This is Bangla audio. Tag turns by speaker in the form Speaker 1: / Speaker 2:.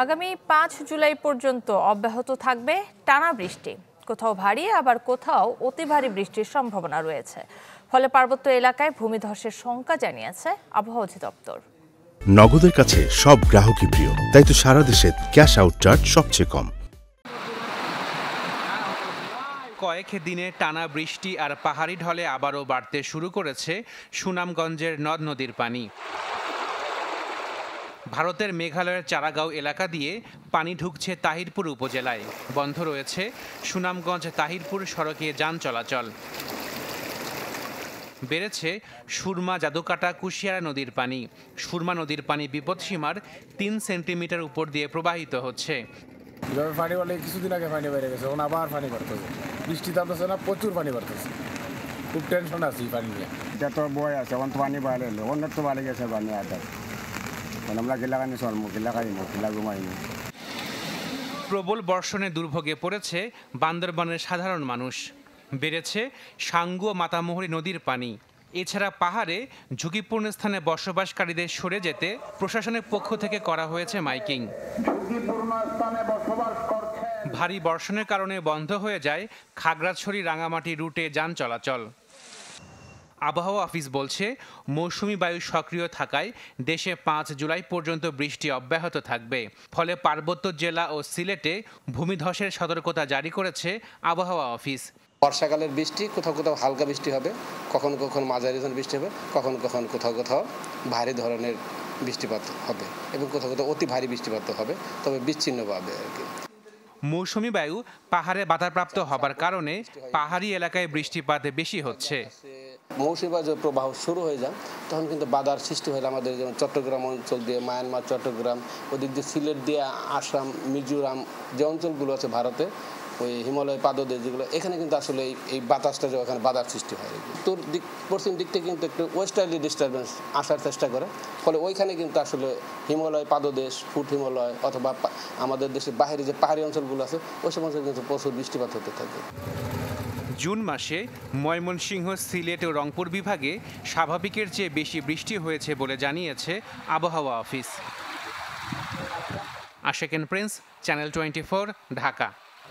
Speaker 1: আগামী ৫ জুলাই পর্যন্ত অব্যাহত থাকবে টানা বৃষ্টি। কোথাও ভারী আবার কোথাও অতি ভারী বৃষ্টির সম্ভাবনা রয়েছে। ফলে পার্বত্য এলাকায় ভূমিধসের শঙ্কা জানিয়েছে আবহাওয়া অধিদপ্তর।
Speaker 2: নগদের কাছে সব গ্রাহকই প্রিয়, তাই তো সারা দেশে ক্যাশ আউট চার্জ সবচেয়ে কম।
Speaker 3: কয়েক দিনে টানা বৃষ্টি আর পাহাড়ি ঢলে আবারও বাড়তে শুরু করেছে সুনামগঞ্জের নদ নদীর পানি। ভারতের মেঘালয়ের চারাগাঁও এলাকা দিয়ে পানি ঢুকছে তাহিরপুর উপজেলায়। বন্ধ রয়েছে সুনামগঞ্জ তাহিরপুর সড়কে যান চলাচল। বেড়েছে সুরমা জাদুকাটা কুশিয়ারা নদীর পানি। সুরমা নদীর পানি বিপদসীমার ৩ সেন্টিমিটার উপর দিয়ে প্রবাহিত হচ্ছে।
Speaker 4: পানি বলে কিছুদিন আগে পানি বেড়ে গেছে, এখন আবার পানি বাড়তেছে। বৃষ্টি থামতেছে না, প্রচুর পানি বাড়তেছে। খুব টেনশন আছে পানি নিয়ে।
Speaker 5: এটা তো বয় আছে, এখন তো পানি বাড়ে, অন্য তো বাড়ে গেছে পানি আদার। আমরা গেলাকানি চলমু, গেলাকাইমু, গেলা ঘুমাইমু।
Speaker 3: প্রবল বর্ষণে দুর্ভোগে পড়েছে বান্দরবানের সাধারণ মানুষ। বেড়েছে সাঙ্গু ও মাতামুহুরী নদীর পানি। এছাড়া পাহাড়ে ঝুঁকিপূর্ণ স্থানে বসবাসকারীদের সরে যেতে প্রশাসনের পক্ষ থেকে করা হয়েছে মাইকিং। ভারী বর্ষণের কারণে বন্ধ হয়ে যায় খাগড়াছড়ি রাঙামাটি রুটে যান চলাচল। আবহাওয়া অফিস বলছে, মৌসুমি বায়ু সক্রিয় থাকায় দেশে ৫ জুলাই পর্যন্ত বৃষ্টি অব্যাহত থাকবে। ফলে পার্বত্য জেলা ও সিলেটে ভূমিধসের সতর্কতা জারি করেছে আবহাওয়া অফিস।
Speaker 6: বর্ষাকালের বৃষ্টি কোথাও কোথাও হালকা বৃষ্টি হবে, কখনো কখনো মাঝারি ধরনের বৃষ্টি হবে, কখনো কখনো কোথাও কোথাও ভারী ধরনের বৃষ্টিপাত হবে এবং কোথাও কোথাও অতি ভারী বৃষ্টিপাত হবে, তবে বিচ্ছিন্নভাবে আর কি।
Speaker 3: মৌসুমি বায়ু পাহাড়ে বাধাপ্রাপ্ত হবার কারণে পাহাড়ি এলাকায় বৃষ্টিপাত বেশি হচ্ছে।
Speaker 6: মৌসুমি বায়ু প্রবাহ শুরু হয়ে যায়, তখন কিন্তু বাধার সৃষ্টি হলে আমাদের যেমন চট্টগ্রাম অঞ্চল দিয়ে মায়ানমার, চট্টগ্রাম, ওদিক দিয়ে সিলেট দিয়ে আসাম, মিজোরাম যে অঞ্চলগুলো আছে ভারতে, ওই হিমালয় পাদদেশ যেগুলো, এখানে কিন্তু আসলে এই বাতাসটা যে ওখানে বাধার সৃষ্টি হয়। উত্তর দিক পশ্চিম দিক থেকে কিন্তু একটু ওয়েস্টার্লি ডিস্টারবেন্স আসার চেষ্টা করে, ফলে ওইখানে কিন্তু আসলে হিমালয় পাদদেশ, ফুট হিমালয় অথবা আমাদের দেশের বাইরে যে পাহাড়ি অঞ্চলগুলো আছে ওই সব অঞ্চলে কিন্তু প্রচুর বৃষ্টিপাত হতে থাকে।
Speaker 3: জুন মাসে ময়মনসিংহ, সিলেট ও রংপুর বিভাগে স্বাভাবিকের চেয়ে বেশি বৃষ্টি হয়েছে বলে জানিয়েছে আবহাওয়া অফিস। আশেকেন প্রিন্স, চ্যানেল 24, ঢাকা।